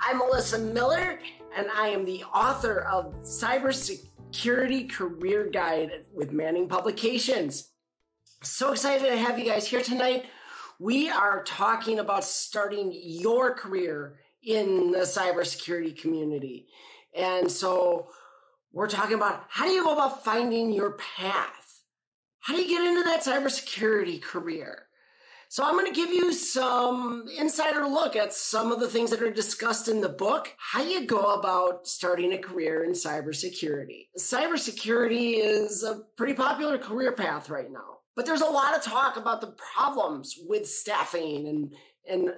I'm Alyssa Miller, and I am the author of Cybersecurity Career Guide with Manning Publications. So excited to have you guys here tonight. We are talking about starting your career in the cybersecurity community. And so we're talking about how do you go about finding your path? How do you get into that cybersecurity career? So I'm going to give you some insider look at some of the things that are discussed in the book, how you go about starting a career in cybersecurity. Cybersecurity is a pretty popular career path right now, but there's a lot of talk about the problems with staffing and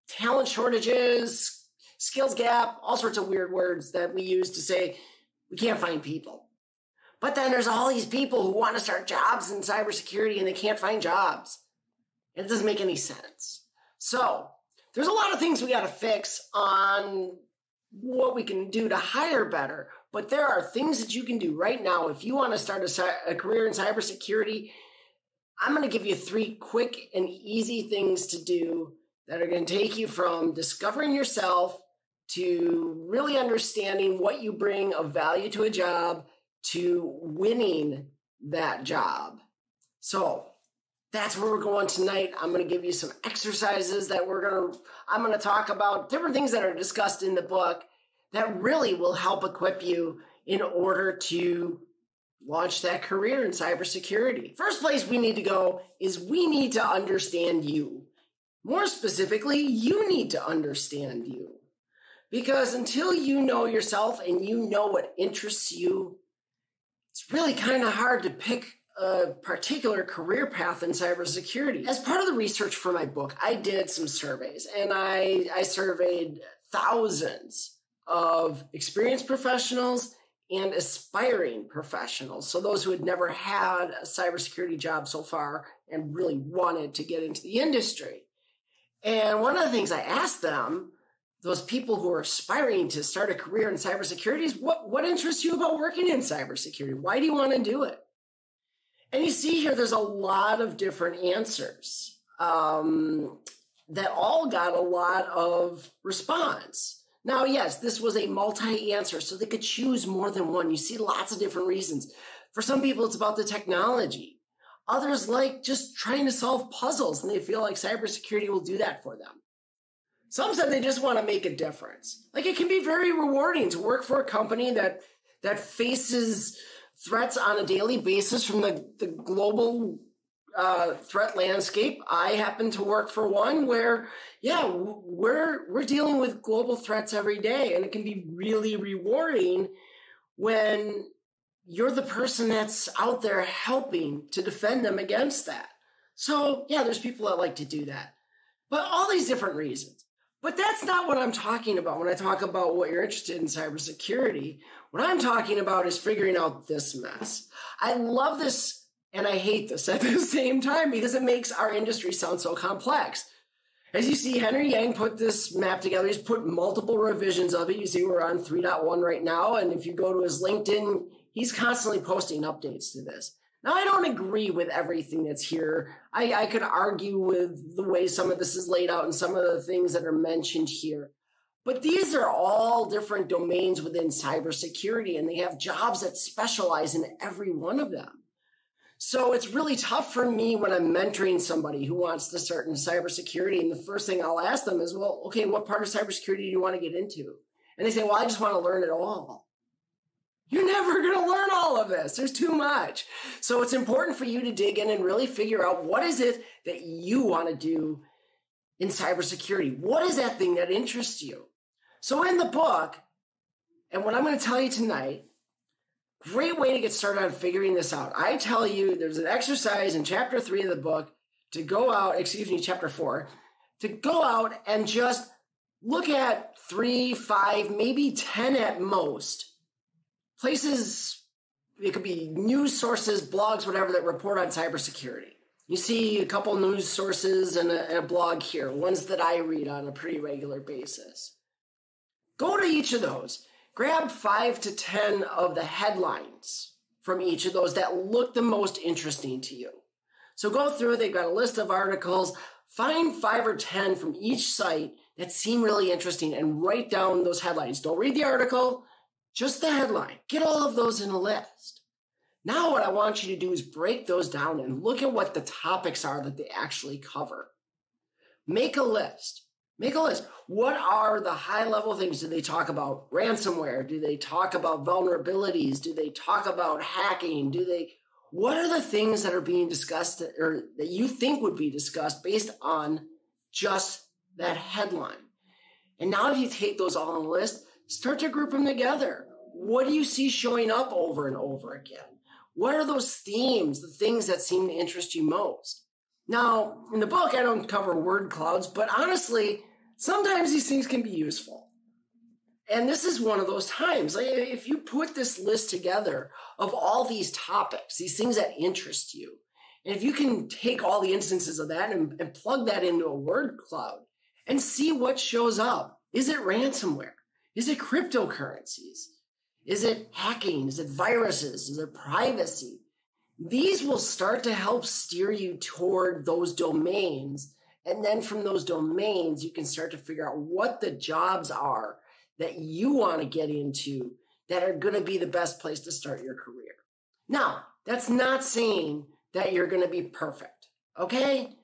talent shortages, skills gap, all sorts of weird words that we use to say we can't find people. But then there's all these people who want to start jobs in cybersecurity and they can't find jobs. And it doesn't make any sense. So there's a lot of things we got to fix on what we can do to hire better. But there are things that you can do right now. If you want to start a career in cybersecurity, I'm going to give you 3 quick and easy things to do that are going to take you from discovering yourself to really understanding what you bring of value to a job to winning that job. So that's where we're going tonight. I'm going to give you some exercises that I'm going to talk about different things that are discussed in the book that really will help equip you in order to launch that career in cybersecurity. First place we need to go is we need to understand you. More specifically, you need to understand you. Because until you know yourself and you know what interests you, it's really kind of hard to pick a particular career path in cybersecurity. As part of the research for my book, I did some surveys, and I surveyed thousands of experienced professionals and aspiring professionals. So those who had never had a cybersecurity job so far and really wanted to get into the industry. And one of the things I asked them, those people who are aspiring to start a career in cybersecurity, is what interests you about working in cybersecurity? Why do you want to do it? And you see here, there's a lot of different answers that all got a lot of response. Now, yes, this was a multi-answer, so they could choose more than one. You see lots of different reasons. For some people, it's about the technology. Others like just trying to solve puzzles, and they feel like cybersecurity will do that for them. Some said they just want to make a difference. Like, it can be very rewarding to work for a company that faces threats on a daily basis from the global threat landscape. I happen to work for one where, we're dealing with global threats every day, and it can be really rewarding when you're the person that's out there helping to defend them against that. So, there's people that like to do that. But all these different reasons. But that's not what I'm talking about when I talk about what you're interested in cybersecurity. What I'm talking about is figuring out this mess. I love this and I hate this at the same time because it makes our industry sound so complex. As you see, Henry Yang put this map together. He's put multiple revisions of it. You see we're on 3.1 right now. And if you go to his LinkedIn, he's constantly posting updates to this. Now, I don't agree with everything that's here. I could argue with the way some of this is laid out and some of the things that are mentioned here. But these are all different domains within cybersecurity, and they have jobs that specialize in every one of them. So it's really tough for me when I'm mentoring somebody who wants to start in cybersecurity, and the first thing I'll ask them is, well, okay, what part of cybersecurity do you want to get into? And they say, well, I just want to learn it all. You're never going to learn all of this. There's too much. So it's important for you to dig in and really figure out what is it that you want to do in cybersecurity. What is that thing that interests you? So in the book, and what I'm going to tell you tonight, great way to get started on figuring this out. I tell you there's an exercise in chapter 3 of the book to go out, chapter 4, to go out and just look at 3, 5, maybe 10 at most places. It could be news sources, blogs, whatever, that report on cybersecurity. You see a couple news sources and a blog here, ones that I read on a pretty regular basis. Go to each of those. Grab 5 to 10 of the headlines from each of those that look the most interesting to you. So go through, they've got a list of articles, Find 5 or 10 from each site that seem really interesting and write down those headlines. Don't read the article, just the headline. Get all of those in a list. Now what I want you to do is break those down and look at what the topics are that they actually cover. Make a list. Make a list. What are the high-level things? Do they talk about ransomware? Do they talk about vulnerabilities? Do they talk about hacking? What are the things that are being discussed or that you think would be discussed based on just that headline? And now if you take those all on a list, start to group them together. What do you see showing up over and over again? What are those themes, the things that seem to interest you most? Now, in the book, I don't cover word clouds, but honestly, sometimes these things can be useful. And this is one of those times. Like, if you put this list together of all these topics, these things that interest you, and if you can take all the instances of that and plug that into a word cloud and see what shows up. Is it ransomware? Is it cryptocurrencies? Is it hacking? Is it viruses? Is it privacy? These will start to help steer you toward those domains. And then from those domains, you can start to figure out what the jobs are that you want to get into that are going to be the best place to start your career. Now, that's not saying that you're going to be perfect, okay?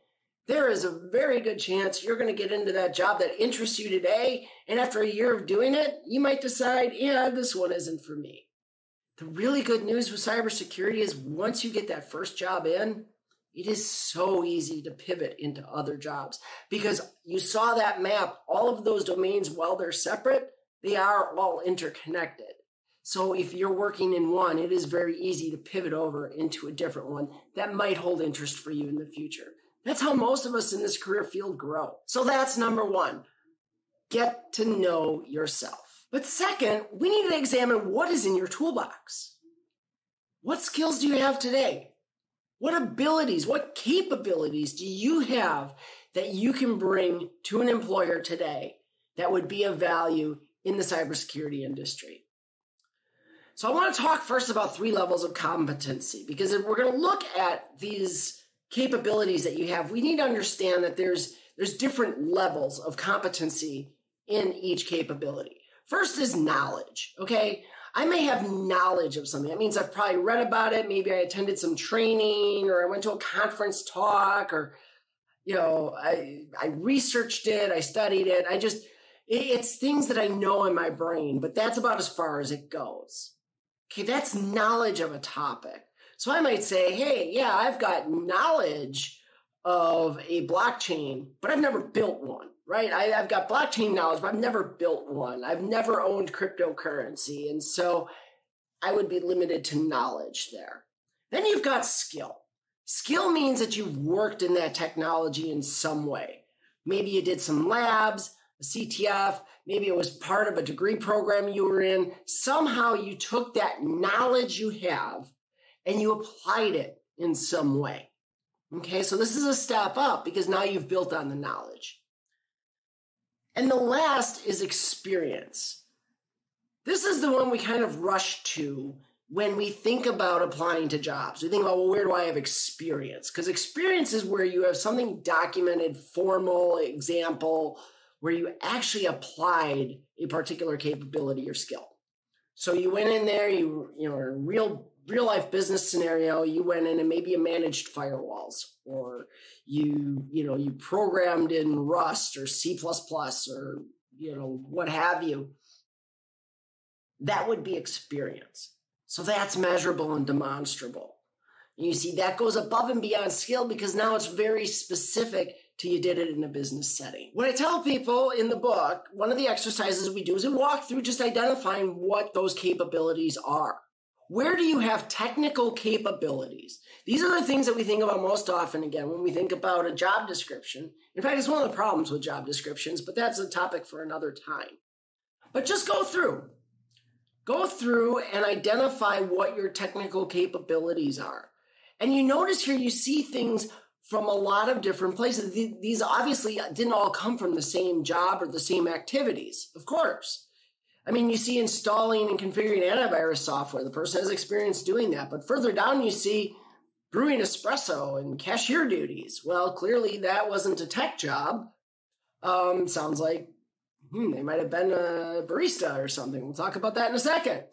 There is a very good chance you're going to get into that job that interests you today, and after a year of doing it, you might decide, yeah, this one isn't for me. The really good news with cybersecurity is once you get that first job in, it is so easy to pivot into other jobs because you saw that map, all of those domains, while they're separate, they are all interconnected. So if you're working in one, it is very easy to pivot over into a different one that might hold interest for you in the future. That's how most of us in this career field grow. So that's number one. Get to know yourself. But second, we need to examine what is in your toolbox. What skills do you have today? What abilities, what capabilities do you have that you can bring to an employer today that would be of value in the cybersecurity industry? So I want to talk first about 3 levels of competency, because if we're going to look at these capabilities that you have, we need to understand that there's different levels of competency in each capability. First is knowledge, okay? I may have knowledge of something. That means I've probably read about it. Maybe I attended some training or I went to a conference talk or, I researched it. I studied it. It's things that I know in my brain, but that's about as far as it goes. Okay, that's knowledge of a topic. So I might say, hey, yeah, I've got knowledge of a blockchain, but I've never built one, right? I've got blockchain knowledge, but I've never built one. I've never owned cryptocurrency. And so I would be limited to knowledge there. Then you've got skill. Skill means that you've worked in that technology in some way. Maybe you did some labs, a CTF, maybe it was part of a degree program you were in. Somehow you took that knowledge you have and you applied it in some way. Okay, so this is a step up because now you've built on the knowledge. And the last is experience. This is the one we kind of rush to when we think about applying to jobs. We think about, well, where do I have experience? Because experience is where you have something documented, formal example, where you actually applied a particular capability or skill. So you went in there, you were in a real life business scenario, you went in and maybe you managed firewalls, or you programmed in Rust or C++ or what have you. That would be experience. So that's measurable and demonstrable. And you see, that goes above and beyond skill because now it's very specific to you did it in a business setting. What I tell people in the book, one of the exercises we do is we walk through just identifying what those capabilities are. Where do you have technical capabilities? These are the things that we think about most often, again, when we think about a job description. In fact, it's one of the problems with job descriptions, but that's a topic for another time. But just go through. Go through and identify what your technical capabilities are. And you notice here, you see things from a lot of different places. These obviously didn't all come from the same job or the same activities, of course. I mean, you see installing and configuring antivirus software. The person has experience doing that. But further down, you see brewing espresso and cashier duties. Well, clearly that wasn't a tech job. Sounds like they might have been a barista or something. We'll talk about that in a second.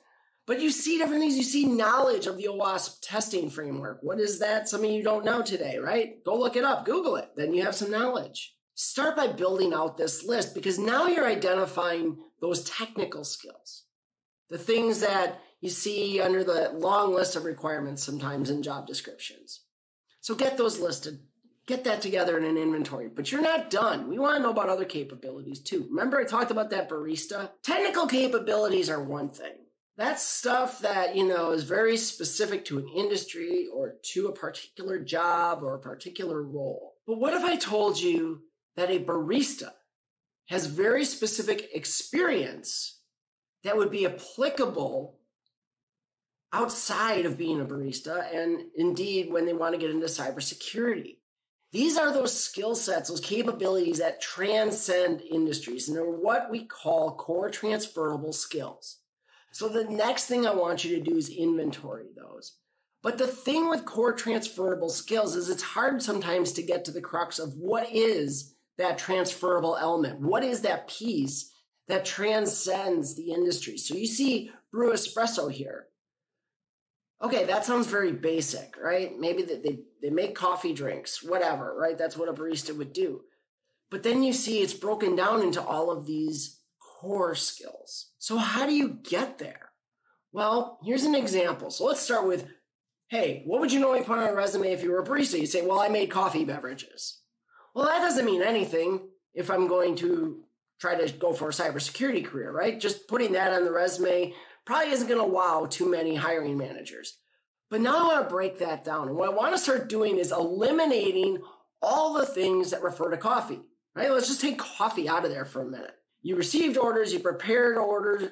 But you see different things. You see knowledge of the OWASP testing framework. What is that? Some of you don't know today, right? Go look it up. Google it. Then you have some knowledge. Start by building out this list, because now you're identifying those technical skills, the things that you see under the long list of requirements sometimes in job descriptions. So get those listed. Get that together in an inventory. But you're not done. We want to know about other capabilities too. Remember I talked about that barista? Technical capabilities are one thing. That's stuff that, is very specific to an industry or to a particular job or a particular role. But what if I told you that a barista has very specific experience that would be applicable outside of being a barista, and indeed when they want to get into cybersecurity? These are those skill sets, those capabilities that transcend industries, and they're what we call core transferable skills. So the next thing I want you to do is inventory those. But the thing with core transferable skills is it's hard sometimes to get to the crux of what is that transferable element. What is that piece that transcends the industry? So you see brew espresso here. Okay, that sounds very basic, right? Maybe they make coffee drinks, whatever, right? That's what a barista would do. But then you see it's broken down into all of these core skills. So how do you get there? Well, here's an example. So let's start with, hey, what would you normally put on a resume if you were a barista? You say, well, I made coffee beverages. Well, that doesn't mean anything if I'm going to try to go for a cybersecurity career, right? Just putting that on the resume probably isn't going to wow too many hiring managers. But now I want to break that down. And what I want to start doing is eliminating all the things that refer to coffee, right? Let's just take coffee out of there for a minute. You received orders, you prepared orders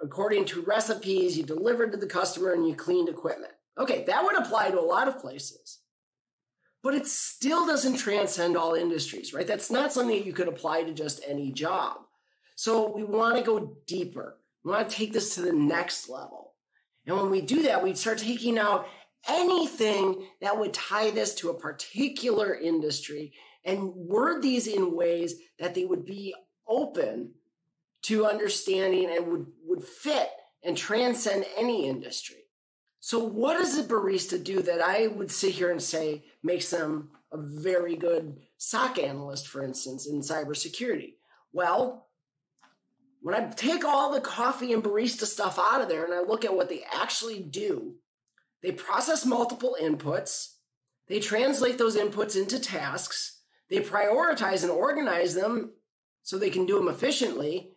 according to recipes, you delivered to the customer, and you cleaned equipment. Okay, that would apply to a lot of places. But it still doesn't transcend all industries, right? That's not something that you could apply to just any job. So we want to go deeper. We want to take this to the next level. And when we do that, we start taking out anything that would tie this to a particular industry and word these in ways that they would be open to understanding and would fit and transcend any industry. So what does a barista do that I would sit here and say makes them a very good SOC analyst, for instance, in cybersecurity? Well, when I take all the coffee and barista stuff out of there and I look at what they actually do, they process multiple inputs, they translate those inputs into tasks, they prioritize and organize them so they can do them efficiently,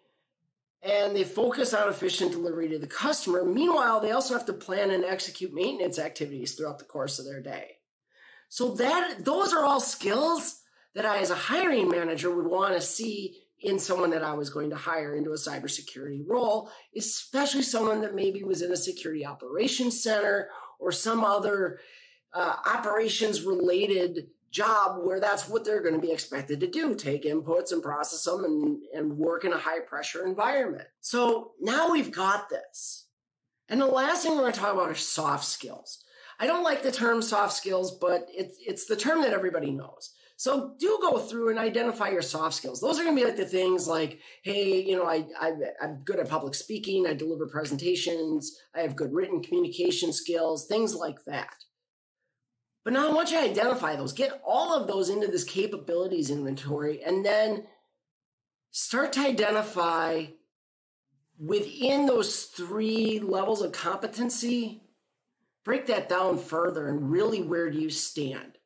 and they focus on efficient delivery to the customer. Meanwhile, they also have to plan and execute maintenance activities throughout the course of their day. So those are all skills that I, as a hiring manager, would want to see in someone that I was going to hire into a cybersecurity role, especially someone that maybe was in a security operations center or some other operations-related job where that's what they're going to be expected to do, take inputs and process them and work in a high-pressure environment. So now we've got this. And the last thing we're going to talk about are soft skills. I don't like the term soft skills, but it's the term that everybody knows. So do go through and identify your soft skills. Those are going to be like the things like, hey, I'm good at public speaking. I deliver presentations. I have good written communication skills, things like that. But now I want you to identify those, get all of those into this capabilities inventory, and then start to identify within those 3 levels of competency, break that down further and really where do you stand.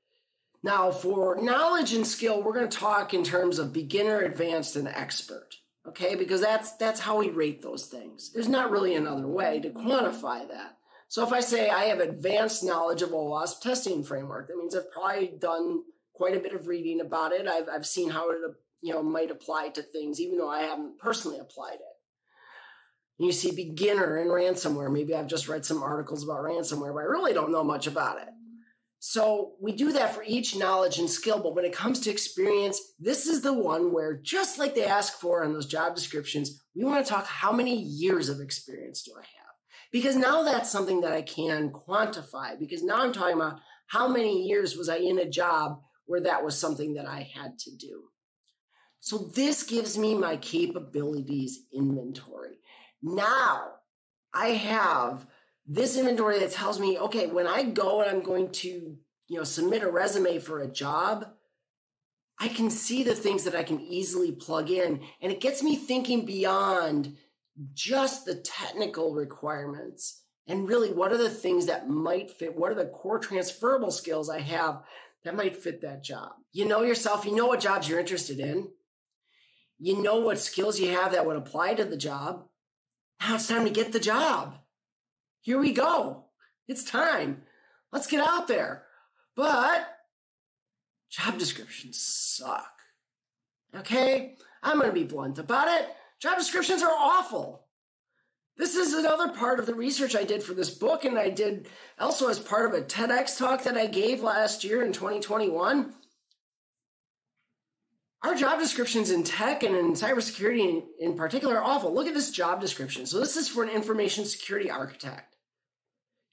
Now, for knowledge and skill, we're going to talk in terms of beginner, advanced, and expert, okay? Because that's how we rate those things. There's not really another way to quantify that. So if I say I have advanced knowledge of OWASP testing framework, that means I've probably done quite a bit of reading about it. I've seen how it might apply to things, even though I haven't personally applied it. You see beginner and ransomware. Maybe I've just read some articles about ransomware, but I really don't know much about it. So we do that for each knowledge and skill, but when it comes to experience, this is the one where, just like they ask for in those job descriptions, we want to talk how many years of experience do I have? Because now that's something that I can quantify, because now I'm talking about How many years was I in a job where that was something that I had to do? So this gives me my capabilities inventory. Now I have this inventory that tells me, okay, when I go and I'm going to, submit a resume for a job, I can see the things that I can easily plug in, and it gets me thinking beyond just the technical requirements and really what are the things that might fit, what are the core transferable skills I have that might fit that job. You know yourself, you know what jobs you're interested in, you know what skills you have that would apply to the job. Now it's time to get the job. Here we go. It's time. Let's get out there. But job descriptions suck. Okay? I'm going to be blunt about it. Job descriptions are awful. This is another part of the research I did for this book, and I did also as part of a TEDx talk that I gave last year in 2021. Our job descriptions in tech and in cybersecurity in particular are awful. Look at this job description. So this is for an information security architect.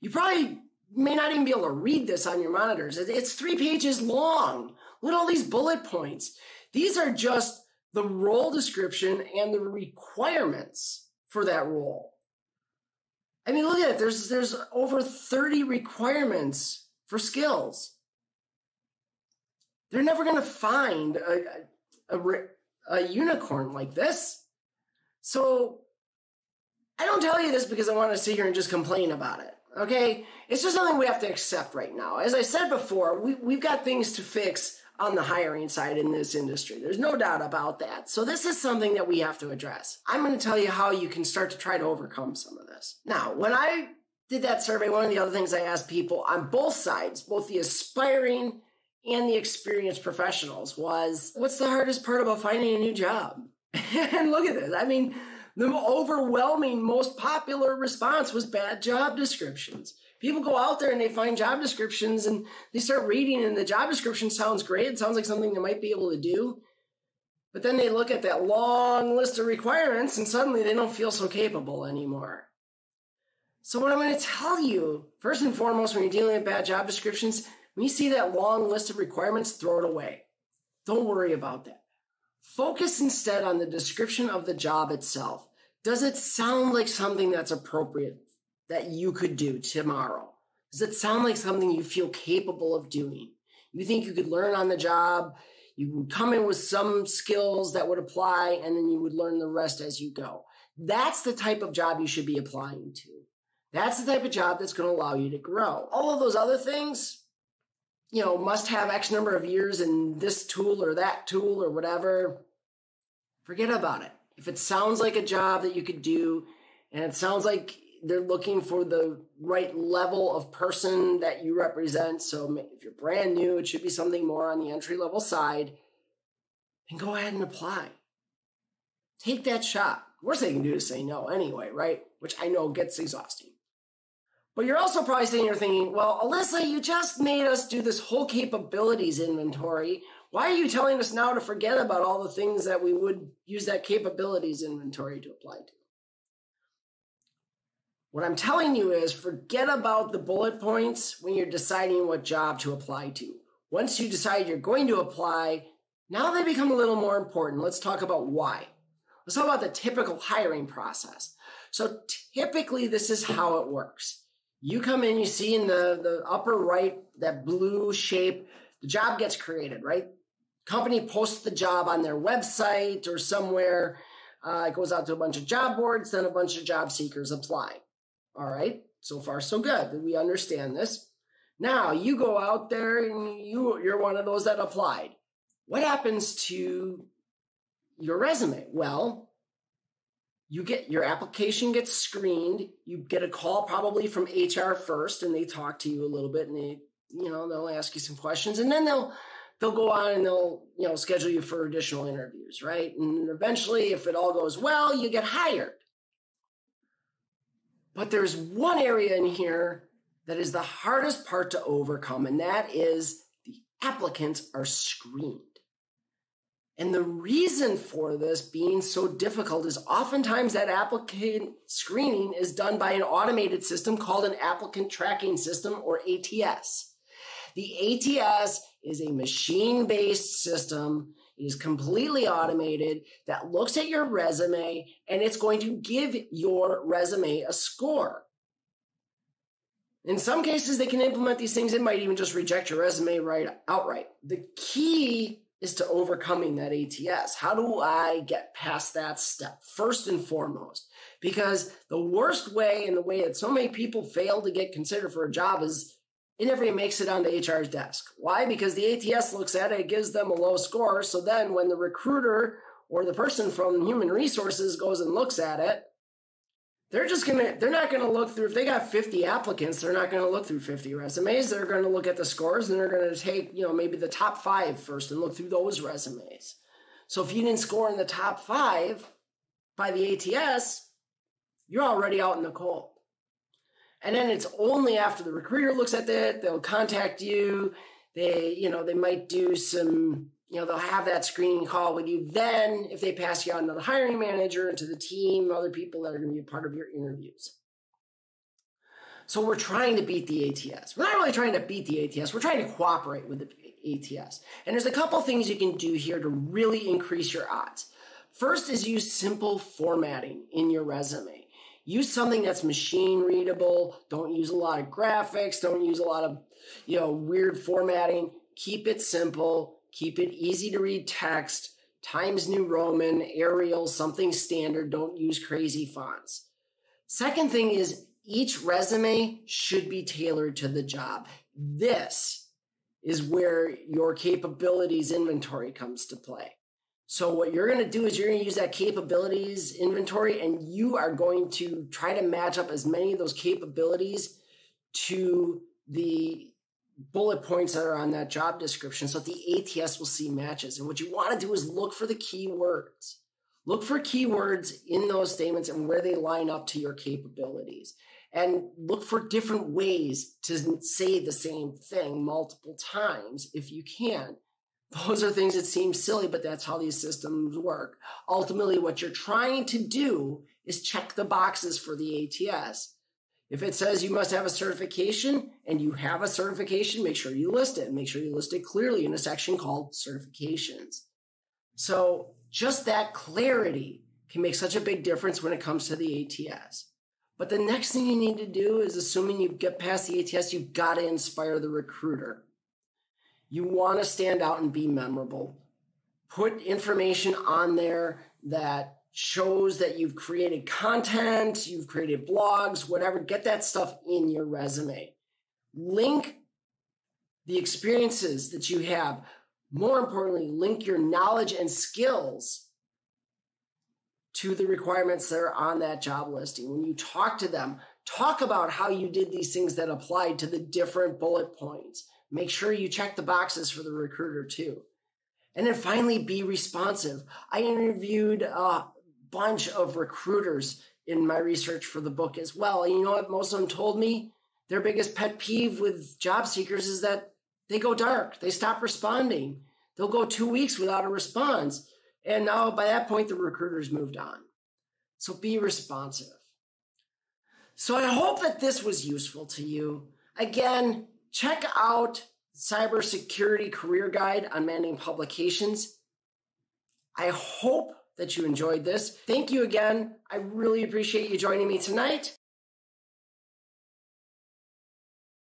You probably may not even be able to read this on your monitors. It's 3 pages long. Look at all these bullet points. These are just the role description and the requirements for that role. I mean, look at it. There's over 30 requirements for skills. They're never going to find a unicorn like this. So I don't tell you this because I want to sit here and just complain about it. Okay, it's just something we have to accept right now. As I said before, we've got things to fix on the hiring side in this industry. There's no doubt about that. So this is something that we have to address. I'm going to tell you how you can start to try to overcome some of this. Now, when I did that survey, one of the other things I asked people on both sides, both the aspiring and the experienced professionals, was, what's the hardest part about finding a new job? And look at this. I mean, the overwhelming, most popular response was bad job descriptions. People go out there and they find job descriptions and they start reading, and the job description sounds great. It sounds like something they might be able to do. But then they look at that long list of requirements and suddenly they don't feel so capable anymore. So what I'm going to tell you, first and foremost, when you're dealing with bad job descriptions, when you see that long list of requirements, throw it away. Don't worry about that. Focus instead on the description of the job itself. Does it sound like something that's appropriate that you could do tomorrow? Does it sound like something you feel capable of doing? You think you could learn on the job? You would come in with some skills that would apply, and then you would learn the rest as you go. That's the type of job you should be applying to. That's the type of job that's going to allow you to grow. All of those other things, must have X number of years in this tool or that tool or whatever, forget about it. If it sounds like a job that you could do, and it sounds like they're looking for the right level of person that you represent, so if you're brand new, it should be something more on the entry-level side, then go ahead and apply. Take that shot. Worst they can do is say no anyway, right? Which I know gets exhausting. But you're also probably sitting here thinking, well, Alyssa, you just made us do this whole capabilities inventory. Why are you telling us now to forget about all the things that we would use that capabilities inventory to apply to? What I'm telling you is forget about the bullet points when you're deciding what job to apply to. Once you decide you're going to apply, now they become a little more important. Let's talk about why. Let's talk about the typical hiring process. So typically this is how it works. You come in, you see in the upper right, that blue shape, the job gets created, right? Company posts the job on their website or somewhere. It goes out to a bunch of job boards, then a bunch of job seekers apply. All right, so far so good. We understand this. Now you go out there and you're one of those that applied. What happens to your resume? Well, your application gets screened. You get a call probably from HR first, and they talk to you a little bit, and they'll ask you some questions, and then they'll go on and they'll schedule you for additional interviews, right? And eventually, if it all goes well, you get hired. But there's one area in here that is the hardest part to overcome, and that is the applicants are screened. And the reason for this being so difficult is oftentimes that applicant screening is done by an automated system called an applicant tracking system, or ATS. The ATS is a machine-based system. It is completely automated that looks at your resume and it's going to give your resume a score. In some cases, they can implement these things. It might even just reject your resume outright. The key is to overcoming that ATS. How do I get past that step? First and foremost, because the worst way and the way that so many people fail to get considered for a job is it never makes it onto HR's desk. Why? Because the ATS looks at it, it gives them a low score. So then when the recruiter or the person from human resources goes and looks at it, they're not going to look through, if they got 50 applicants, they're not going to look through 50 resumes. They're going to look at the scores and they're going to take, maybe the top 5 first and look through those resumes. So if you didn't score in the top 5 by the ATS, you're already out in the cold. And then it's only after the recruiter looks at it, they'll contact you. They might do some, they'll have that screening call with you. Then if they pass you on to the hiring manager and to the team, other people that are going to be a part of your interviews. So we're trying to beat the ATS. We're not really trying to beat the ATS. We're trying to cooperate with the ATS. And there's a couple things you can do here to really increase your odds. First is use simple formatting in your resume. Use something that's machine readable. Don't use a lot of graphics. Don't use a lot of, weird formatting. Keep it simple. Keep it easy to read text. Times New Roman, Arial, something standard. Don't use crazy fonts. Second thing is each resume should be tailored to the job. This is where your capabilities inventory comes to play. So what you're going to do is you're going to use that capabilities inventory and you are going to try to match up as many of those capabilities to the bullet points that are on that job description so that the ATS will see matches. And what you want to do is look for the keywords. Look for keywords in those statements and where they line up to your capabilities. And look for different ways to say the same thing multiple times if you can. Those are things that seem silly, but that's how these systems work. Ultimately, what you're trying to do is check the boxes for the ATS. If it says you must have a certification and you have a certification, make sure you list it. And make sure you list it clearly in a section called certifications. So just that clarity can make such a big difference when it comes to the ATS. But the next thing you need to do is, assuming you get past the ATS, you've got to inspire the recruiter. You want to stand out and be memorable. Put information on there that shows that you've created content, you've created blogs, whatever. Get that stuff in your resume. Link the experiences that you have. More importantly, link your knowledge and skills to the requirements that are on that job listing. When you talk to them, talk about how you did these things that applied to the different bullet points. Make sure you check the boxes for the recruiter too. And then finally, be responsive. I interviewed a bunch of recruiters in my research for the book as well. And you know what most of them told me? Their biggest pet peeve with job seekers is that they go dark. They stop responding. They'll go 2 weeks without a response. And now by that point, the recruiter's moved on. So be responsive. So I hope that this was useful to you. Again, check out Cybersecurity Career Guide on Manning Publications. I hope that you enjoyed this. Thank you again. I really appreciate you joining me tonight.